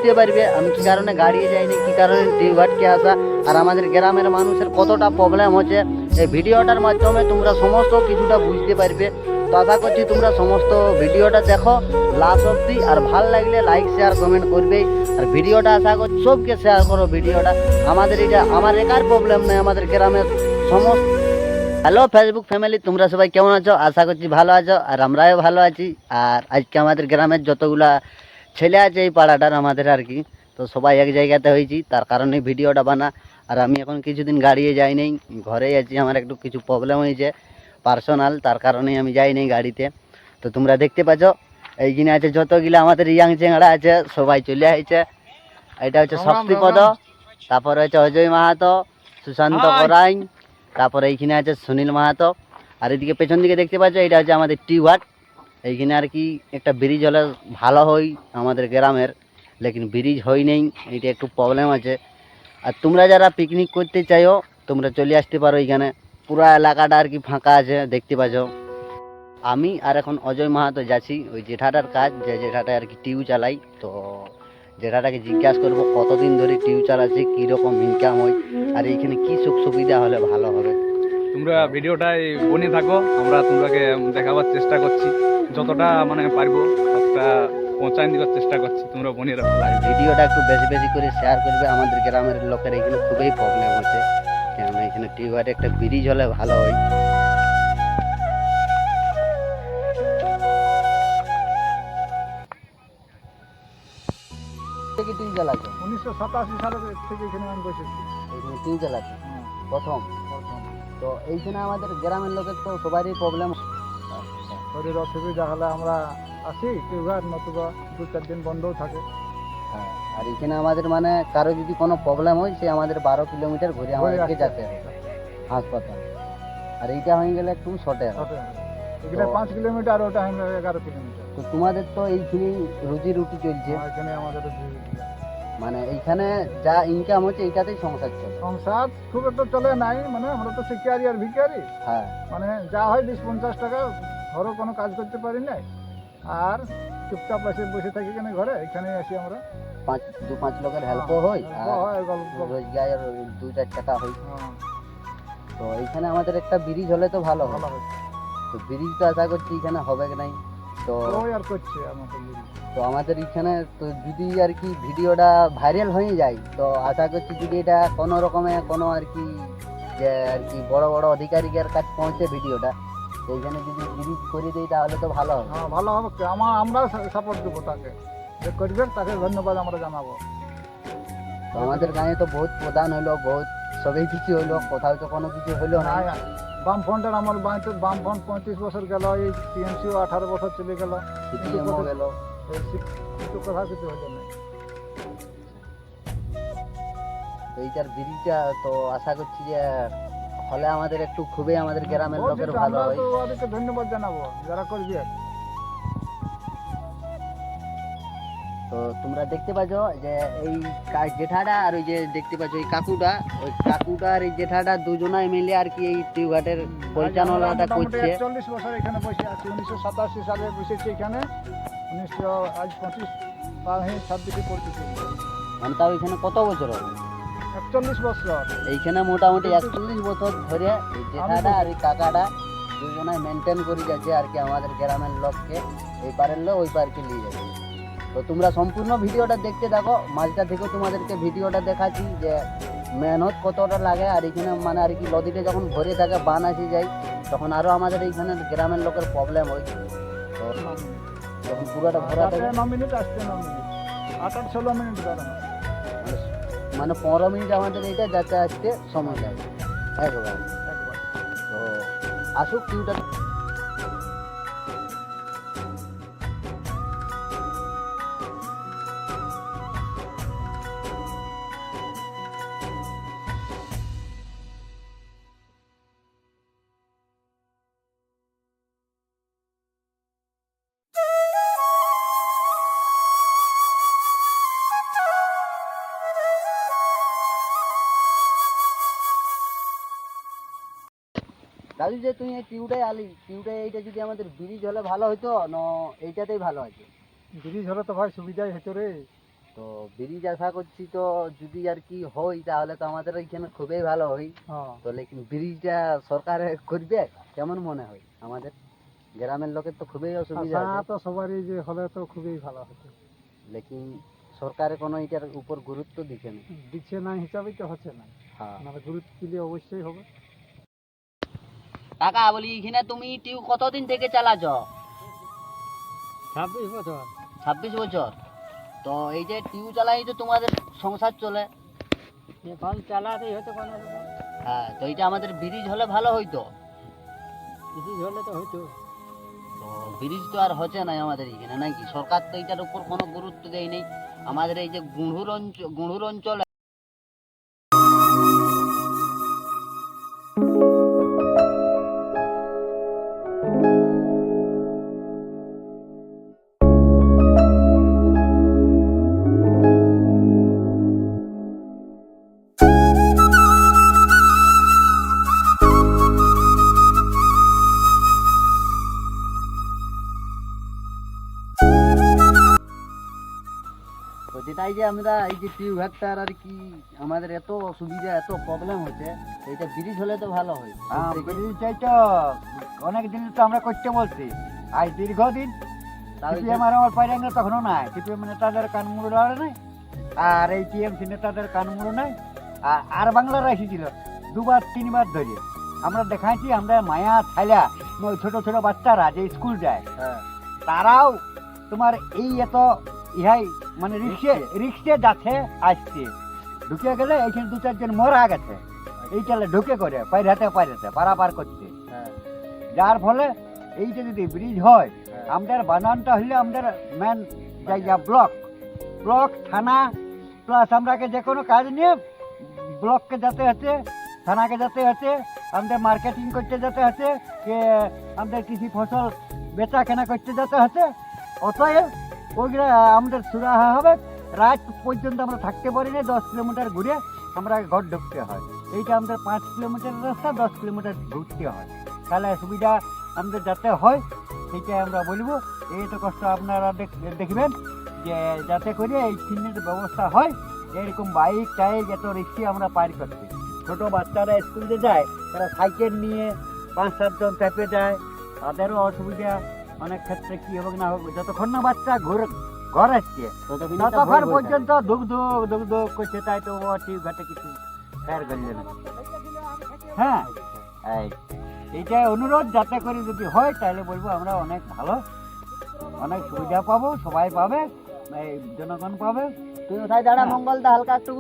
বুঝতে পারবে আমি কি কারণে গাড়িয়ে যাইনি, কি কারণে টিউবওয়েলকে আসা, আর আমাদের গ্রামের মানুষের কতটা প্রবলেম হচ্ছে। এই ভিডিওটার মাধ্যমে তোমরা সমস্ত কিছুটা বুঝতে পারবে। তো আশা করছি তোমরা সমস্ত ভিডিওটা দেখো লাস্ট অবধি, আর ভাল লাগলে লাইক শেয়ার কমেন্ট করবেই। আর ভিডিওটা আশা করছি সবকে শেয়ার করো ভিডিওটা। আমাদের এটা আমার একার প্রবলেম নয়, আমাদের গ্রামের সমস্ত। হ্যালো ফেসবুক ফ্যামিলি, তোমরা সবাই কেমন আছো? আশা করছি ভালো আছো, আর আমরাও ভালো আছি। আর আজকে আমাদের গ্রামের যতগুলা ছেলে আছে এই পাড়াটার আমাদের আর কি, তো সবাই এক জায়গাতে হয়েছি, তার কারণে ভিডিওটা বানা। আর আমি এখন কিছুদিন গাড়িয়ে যাই নাই, ঘরেই আছি। আমার একটু কিছু প্রবলেম হয়েছে পার্সোনাল, তার কারণেই আমি যাই নাই গাড়িতে। তো তোমরা দেখতে পাচ্ছ এইখানে আছে যতগুলা আমাদের ইয়াং চেংড়া আছে সবাই চলে আসছে। এটা হচ্ছে শক্তিপদ, তারপরে হচ্ছে অজয় মাহাতো, সুশান্ত করাইন, তারপরে এইখানে আছে সুনীল মাহাতো। আর এদিকে পেছন দিকে দেখতে পাচ্ছ এটা হচ্ছে আমাদের টিউবওয়েল। এইখানে আর কি একটা ব্রিজ হলে ভালো হয় আমাদের গ্রামের, লেকিন ব্রিজ হয় নেই, এইটা একটু প্রবলেম আছে। আর তোমরা যারা পিকনিক করতে চাইও তোমরা চলে আসতে পারো এখানে, পুরো এলাকাটা আর কি ফাঁকা আছে দেখতে পাচ্ছ। আমি আর এখন অজয় মাহাতো যাচ্ছি ওই জেঠাটার কাজ, যে জেঠাটা আর কি টিউ চালাই। তো জেঠাটাকে জিজ্ঞাসা করবো কতদিন ধরে টিউ চালাচ্ছে, কীরকম ইনকাম হয়, আর এইখানে কী সুখ সুবিধা হলে ভালো হবে। তোমরা ভিডিওটাই বনে থাকো, আমরা তোমরাকে দেখাবার চেষ্টা করছি, যতটা মানে পারবো ততটা পৌঁছায় দেওয়ার চেষ্টা করছি। তোমরা বনে রাখো আর ভিডিওটা একটু বেশি বেশি করে শেয়ার করবে। আমাদের গ্রামের লোকের এখানে খুবই প্রবলেম হচ্ছে, কেননা এখানে টিউবওয়েলে একটা ব্রিজ হলে ভালো হয়। টিউ চালাচ্ছে 1987 সালে থেকে এখানে আমি বসেছি। এইখানে টিউ চালাচ্ছে প্রথম। তো এইখানে আমাদের গ্রামের লোকের তো সবারই প্রবলেম। শরীর অসুবিধা হলে আমরা আসি টিউবওয়েল, নতুবা 2-4 দিন বন্ধও থাকে। হ্যাঁ, আর এখানে আমাদের মানে কারো যদি কোনো প্রবলেম হয় সে আমাদের 12 কিলোমিটার ঘুরে আমাদেরকে যেতে হবে হাসপাতাল। আর এইটা হয়ে গেলে একটু শর্টে হয়। এখানে 5 কিলোমিটার, ওটা হলো 11 কিলোমিটার। তো তোমাদের তো এইখানে রুজি রুটি চলছে, এখানে আমাদের মানে এইখানে যা ইনকাম হচ্ছে এইটাতেই সংসার চলে। সংসার খুব একটা চলে নাই, মানে আমরা তো শিকারি আর ভিখারি। হ্যাঁ, মানে যা হয় 20-50 টাকা, ঘরে কোনো কাজ করতে পারি না, আর চুপচাপ বসে বসে থাকি কেন ঘরে। এখানে আসি আমরা, 5 লোকের হেল্পও হয়, আর গল্প। রোজগার 2-4 টাকা হয়। হ্যাঁ, তো এইখানে আমাদের একটা ব্রিজ হলে তো ভালো ভালো হয়। হচ্ছে। তো ব্রিজ তো আশা করছি এখানে হবে কি নাই। তো ওই আর করছে আমাদের তো আমাদের এখানে তো যদি আর কি ভিডিওটা ভাইরাল হয়ে যায়, তো আশা করছি যদি এটা কোনো রকমে কোনো আর কি যে আর কি বড় বড় অধিকারীদের কাছে পৌঁছে ভিডিওটা, তো এইখানে যদি ব্রিজ করে দিই তাহলে তো ভালো হবে। হ্যাঁ, ভালো হবে। আমরা সাপোর্ট দেবো তাকে, যে করবে তাকে ধন্যবাদ আমরা জানাবো। তো আমাদের গাঁয়ে তো বহুত প্রধান হইলো, বহুত সবই কিছু হইলো, কোথাও তো কোনো কিছু হইলো না। বামফ্রন্টের আমার বাড়িতে বামফ্রন্ট 35 বছর গেল, এই টিএমসিও 18 বছর চলে গেল, সিপিএমও গেল। কিন্তু কথা কিছু হলো না। তো এইটার ব্রিজটা তো আশা করছি যে হলে আমাদের একটু খুবই আমাদের গ্রামের লোকের ভালো আমরা হয়। তো ওদেরকে ধন্যবাদ জানাবো যারা করবে। তো তোমরা দেখতে পাচ্ছ যে এই জেঠাটা আর ওই যে দেখতে পাচ্ছ এই কাকুটা, ওই কাকুটা আর এই জেঠাটা দুজনাই মিলে আর কি এই টিউবওয়েলের পরিচালনাটা করছে। 41 বছর এখানে বসে আছি। 1987 সালে বসেছি এখানে। আজ 25 পার হয়ে 26 পড়তেছি। মানে তাও এখানে কত বছর হবে? 41 বছর। এইখানে মোটামুটি 41 বছর ধরে এই জেঠাটা আর এই কাকাটা দুজনাই মেনটেন করে যাচ্ছে আর কি আমাদের গ্রামের লোককে এই পারের লোক ওই পারকে নিয়ে যাচ্ছে। তো তোমরা সম্পূর্ণ ভিডিওটা দেখতে থাকো, মাঝটা থেকেও তোমাদেরকে ভিডিওটা দেখাচ্ছি যে মেহনত কতটা লাগে। আর এখানে মানে আর কি নদীতে যখন ভরে থাকে বান আসে যায়, তখন আরও আমাদের এইখানে গ্রামের লোকের প্রবলেম হয়। তো যখন পুরোটা ভরা থাকে 9 মিনিট আসতে 9 মিনিট 8-16 মিনিট দাঁড়ানো, মানে 15 মিনিট আমাদের এইটা যাতে আসতে সময় লাগে একবার। একবার। তো আসুক টিউটা। দাদু যে তুমি এই টিউটাই আলি, টিউটাই এইটা যদি আমাদের ব্রিজ হলে ভালো হতো না এইটাতেই ভালো আছে? ব্রিজ হলে তো ভাই সুবিধাই হতো রে। তো ব্রিজ আশা করছি তো যদি আর কি হয় তাহলে তো আমাদের এখানে খুবই ভালো হয়। তো লেকিন ব্রিজটা সরকার করবে কেমন মনে হয়? আমাদের গ্রামের লোকের তো খুবই অসুবিধা আশা আছে, তো সবারই যে হলে তো খুবই ভালো হতো। লেকিন সরকারে কোনো এটার উপর গুরুত্ব দিচ্ছে না। দিচ্ছে না হিসাবেই তো হচ্ছে না, হ্যাঁ মানে গুরুত্ব দিলে অবশ্যই হবে। কাকা বলি এখানে তুমি টিউ কতদিন থেকে চালাচ্ছ? 26 বছর। 26 বছর। তো এই যে টিউ চালাই তো তোমাদের সংসার চলে। এখন চালাতেই হতো কোনো হ্যাঁ, তো এটা আমাদের ব্রিজ হলে ভালো হইতো। কিছু হলে তো হইতো। তো ব্রিজ তো আর হচ্ছে না আমাদের এখানে নাকি, সরকার তো এটার উপর কোনো গুরুত্ব দেয় নেই। আমাদের এই যে গুঁড়ুর অঞ্চলে তো যেটাই যে আমরা এই যে টিউবওয়েলটার আর কি আমাদের এত অসুবিধা এত প্রবলেম হচ্ছে, তো এটা ব্রিজ হলে তো ভালো হয়। ব্রিজটাই তো অনেক দিন তো আমরা করতে বলছি, আজ দীর্ঘদিন তাও সিপিএম আর আমার পাইরাঙ্গা তখনও নাই, সিপিএম নেতাদের কান মুড়ো লড়ে নাই, আর এই টিএমসি নেতাদের কান মুড়ো নাই, আর বাংলারা এসেছিল 2বার 3বার ধরে। আমরা দেখাইছি, আমরা মায়া ছাইলা ওই ছোট ছোট বাচ্চারা যে স্কুল যায় হ্যাঁ, তারাও তোমার এই এত ইহাই মানে রিক্সে যাচ্ছে আসছে, ঢুকে গেলে এইখানে 2-4 জন মরা গেছে এইটালে ঢুকে করে পাইরাতে পারাপার করতে। হ্যাঁ, যার ফলে এইটা যদি ব্রিজ হয়, হ্যাঁ। আমাদের বানানটা হইলে আমাদের মেন জায়গা ব্লক থানা, প্লাস আমরাকে যে কোনো কাজ নিয়ে ব্লককে যেতে হচ্ছে, থানাকে যেতে হচ্ছে, আমাদের মার্কেটিং করতে যেতে হচ্ছে, যে আমাদের কৃষি ফসল বেচা কেনা করতে যেতে হচ্ছে। অতএব ওইগুলো আমাদের সুরাহা হবে, রাত পর্যন্ত আমরা থাকতে পারি না, 10 কিলোমিটার ঘুরে আমরা ঘর ঢুকতে হয়। এইটা আমাদের 5 কিলোমিটার রাস্তা, 10 কিলোমিটার ঘুরতে হয়, তাহলে সুবিধা আমাদের যাতে হয় সেইটাই আমরা বলবো। এই তো কষ্ট আপনারা দেখবেন যে যাতে করে এই চিহ্নের ব্যবস্থা হয়, এরকম বাইক টাইক এত রিক্সি আমরা পার করছি। ছোট বাচ্চারা স্কুলে যায়, তারা সাইকেল নিয়ে 5-7 জন চেপে যায়, তাদেরও অসুবিধা অনেক ক্ষেত্রে কি হবে না হবে। যতক্ষণ না বাচ্চা ঘর আসছে ততক্ষণ পর্যন্ত দুগ্ধ করছে, তাই তো টিউ ঘাটে কিছু খেয়ার করলে না। হ্যাঁ, এইটা অনুরোধ যাতে করে যদি হয় তাহলে বলবো আমরা অনেক ভালো, অনেক সুবিধা পাবো, সবাই পাবে, এই জনগণ পাবে। তুই কোথায় দাঁড়া হ্যাঁ। মঙ্গলদা হালকা একটু।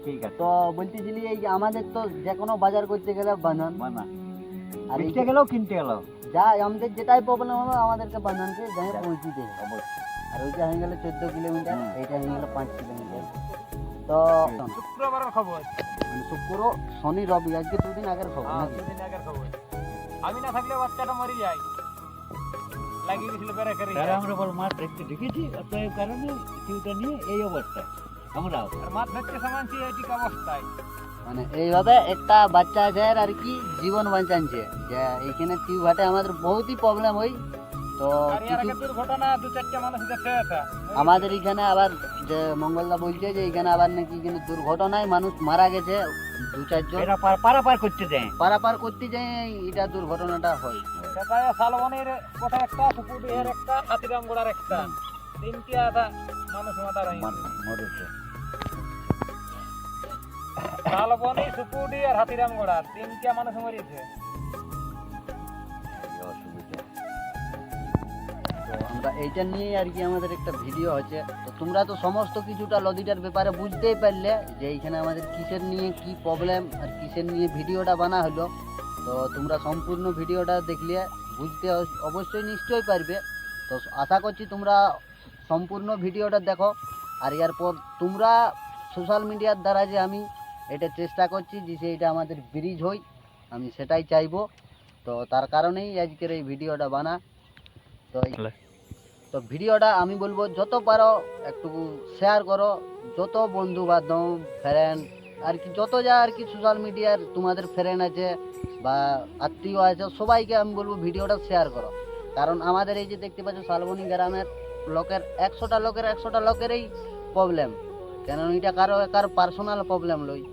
ঠিক আছে, তো বলতেছিলি এই যে আমাদের তো যে কোনো বাজার করতে গেলে বান্ধন, মানা আর এই কিনতে গেলেও কিনতে গেলেও যা আমাদের যেটাই প্রবলেম হবে আমাদেরকে বান্ধনকে যাই পৌঁছে দেবে। অবশ্যই। আর ওইটা হয়ে গেলে 14 কিলোমিটার, হুম। এইটা হয়ে গেলে 5 কিলোমিটার। তো শুক্রবারের খবর, মানে শুক্র শনি রবি আজকে 2 দিন আগের খবর নাকি? দুদিন আগের খবর। আমি না থাকলে বাচ্চাটা মরে যায়, লাগিয়ে গেছিল বেড়াকারি। আমরা বল মাছ দেখতে ঢুকেছি, অতএব কারণে টিউটা নিয়ে এই অবস্থায় আমরাও আর মাছ ধরতে সামানছি এই ঠিক অবস্থায়। মানে এইভাবে একটা বাচ্চা আছে আর কি জীবন বাঁচাচ্ছে, যে এইখানে টিউ ঘাটে আমাদের বহুতই প্রবলেম হয়। তো কিছু দুর্ঘটনা 2-4টা মানুষ দেখতে আছে আমাদের এখানে আবার যে মঙ্গলদা বলছে যে এখানে আবার নাকি এখানে দুর্ঘটনায় মানুষ মারা গেছে 2-4 জন, এরা পারাপার করতে দেয়। পারাপার করতে যায় এটা দুর্ঘটনাটা হয়। সেটা শালবনের কথা একটা, সুপুরিয়ার একটা, হাতিরামগড়ার একটা, 3টা মানুষ মারা মরেছে। শালবনী, সুপুরি আর হাতিরামগড়া 3টা মানুষ মরেছে। তো আমরা এইটা নিয়ে আর কি আমাদের একটা ভিডিও আছে। তো তোমরা তো সমস্ত কিছুটা নদীটার ব্যাপারে বুঝতেই পারলে যে এইখানে আমাদের কিসের নিয়ে কি প্রবলেম আর কিসের নিয়ে ভিডিওটা বানা হলো। তো তোমরা সম্পূর্ণ ভিডিওটা দেখলে বুঝতে অবশ্যই নিশ্চয়ই পারবে। তো আশা করছি তোমরা সম্পূর্ণ ভিডিওটা দেখো। আর এরপর তোমরা সোশ্যাল মিডিয়ার দ্বারা যে আমি এটা চেষ্টা করছি যে এটা আমাদের ব্রিজ হই, আমি সেটাই চাইবো। তো তার কারণেই আজকের এই ভিডিওটা বানা। তো ভিডিওটা আমি বলবো যত পারো একটু শেয়ার করো, যত বন্ধু বান্ধব ফ্রেন্ড আর কি যত যা আর কি সোশ্যাল মিডিয়ার তোমাদের ফ্রেন্ড আছে বা আত্মীয় আছে সবাইকে আমি বলবো ভিডিওটা শেয়ার করো। কারণ আমাদের এই যে দেখতে পাচ্ছ শালবনী গ্রামের লোকের 100টা লোকেরই প্রবলেম, কেন এটা কারো একার পার্সোনাল প্রবলেম লই।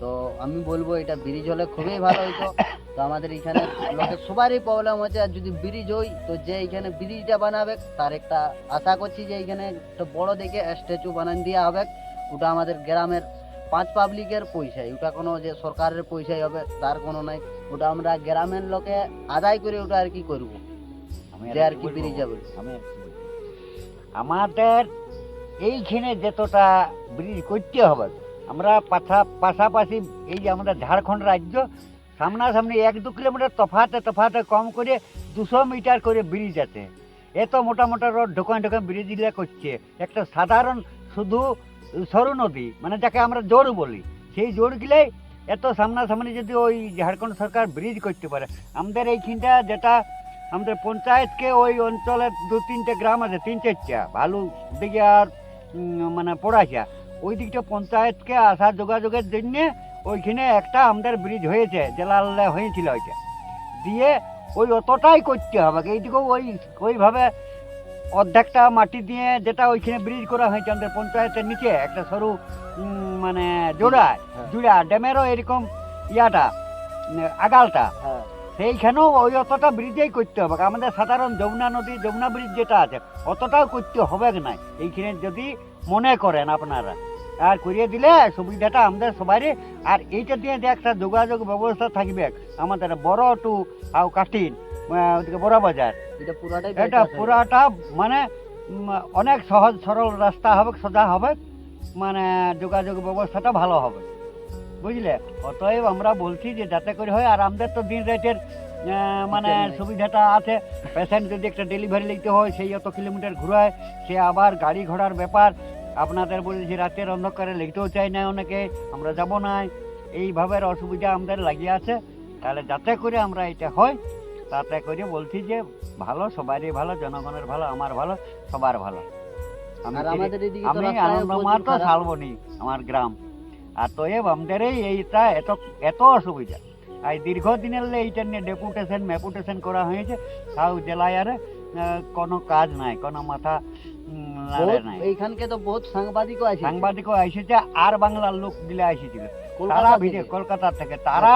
তো আমি বলবো এটা ব্রিজ হলে খুবই ভালো হইতো। তো আমাদের এখানে লোকের সবারই প্রবলেম হচ্ছে, আর যদি ব্রিজ হয় তো যে এখানে ব্রিজটা বানাবে তার একটা আশা করছি যে এখানে একটা বড় দেখে স্ট্যাচু বানান দেওয়া হবে। ওটা আমাদের গ্রামের পাবলিকের পয়সায়, ওটা কোনো যে সরকারের পয়সায় হবে তার কোনো নাই। ওটা আমরা গ্রামের লোকে আদায় করে ওটা আর কি করবো, যে আর কি ব্রিজ যাবে। আমি আর কি বলবো? আমাদের এইখানে যতটা ব্রিজ করতে হবে, আমরা পাশাপাশি এই যে আমাদের ঝাড়খণ্ড রাজ্য সামনাসামনি 1-2 কিলোমিটার তফাতে কম করে 200 মিটার করে ব্রিজ আছে। এত মোটা মোটা রোড ঢোকান ব্রিজ গুলা করছে। একটা সাধারণ শুধু সরু নদী মানে যাকে আমরা জোড় বলি, সেই জোড়গুলাই এত সামনাসামনি যদি ওই ঝাড়খণ্ড সরকার ব্রিজ করতে পারে, আমাদের এইখানটা যেটা আমাদের পঞ্চায়েতকে ওই অঞ্চলে 2-3টে গ্রাম আছে, 3-4টা ভালু দিকে আর মানে পড়াশা, ওই দিকটা পঞ্চায়েতকে আসা যোগাযোগের জন্য ওইখানে একটা আমাদের ব্রিজ হয়েছে, জেলালে হয়েছিল ওইটা দিয়ে ওই অতটাই করতে হবে। এইদিকেও ওইভাবে অর্ধেকটা মাটি দিয়ে যেটা ওইখানে ব্রিজ করা হয়েছে আমাদের পঞ্চায়েতের নিচে একটা সরু মানে জোড়া ড্যামেরও এরকম ইয়াটা আগালটা, হ্যাঁ সেইখানেও ওই অতটা ব্রিজেই করতে হবে। আমাদের সাধারণ যমুনা ব্রিজ যেটা আছে অতটাও করতে হবে না এইখানে, যদি মনে করেন আপনারা আর করিয়ে দিলে সুবিধাটা আমাদের সবারই। আর এইটা দিয়ে যে একটা যোগাযোগ ব্যবস্থা থাকবে আমাদের বড় টু কাঠিন ওদিকে বড় বাজার, এটা পুরাটা মানে অনেক সহজ সরল রাস্তা হবে, সোজা হবে, মানে যোগাযোগ ব্যবস্থাটা ভালো হবে, বুঝলে। অতএব আমরা বলছি যে যাতে করে হয়। আর আমাদের তো দিন রাতের মানে সুবিধাটা আছে, পেশেন্ট যদি একটা ডেলিভারি নিতে হয় সেই অত কিলোমিটার ঘুরায়, সে আবার গাড়ি ঘোড়ার ব্যাপার। আপনাদের বলেছি রাতের অন্ধকারে লিখতেও চাই না অনেকে, আমরা যাব না, এইভাবে অসুবিধা আমাদের লাগিয়ে আছে। তাহলে যাতে করে আমরা এটা হয়, তাতে করে বলছি যে ভালো, সবারই ভালো, জনগণের ভালো, আমার ভালো, সবার ভালো। আমি আনন্দমার তো শালবনি আমার গ্রাম। আর তোয়েব আমাদের এইটা এত অসুবিধা, আর দীর্ঘদিনের এইটা নিয়ে ডেপুটেশন করা হয়েছে, তাও জেলায় আর কোনো কাজ নাই, কোনো মাথা নাই। এইখানকে তো বহুত সাংবাদিকও এসেছে, আর বাংলার লোক গুলা এসেছিল তারা ভিডিও কলকাতা থেকে, তারা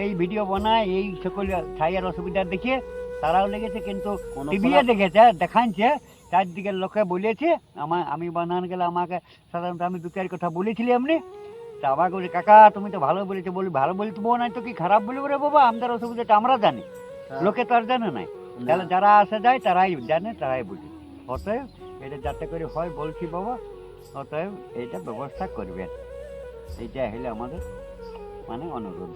এই ভিডিও বানায় এই সকল ছাইয়ের অসুবিধা দেখিয়ে তারাও লেগেছে, কিন্তু টিভিতে দেখেছে, দেখাচ্ছে চারদিকের লোকে বলেছে। আমি বানান গেলে আমাকে সাধারণত আমি 2-4 কথা বলেছিলি এমনি, তা আবার বলি কাকা তুমি তো ভালো বলেছো, বলি ভালো বলতে বো নাই তো কি খারাপ বলি রে বাবা, আমাদের অসুবিধাটা আমরা জানি, লোকে তো আর জানে নাই। তাহলে যারা আসে যায় তারাই জানে, তারাই বুঝে। অতএব এটা যাতে করে হয় বলছি বাবা, অতএব এইটা ব্যবস্থা করবেন, এইটা হলে আমাদের মানে অনুরোধ।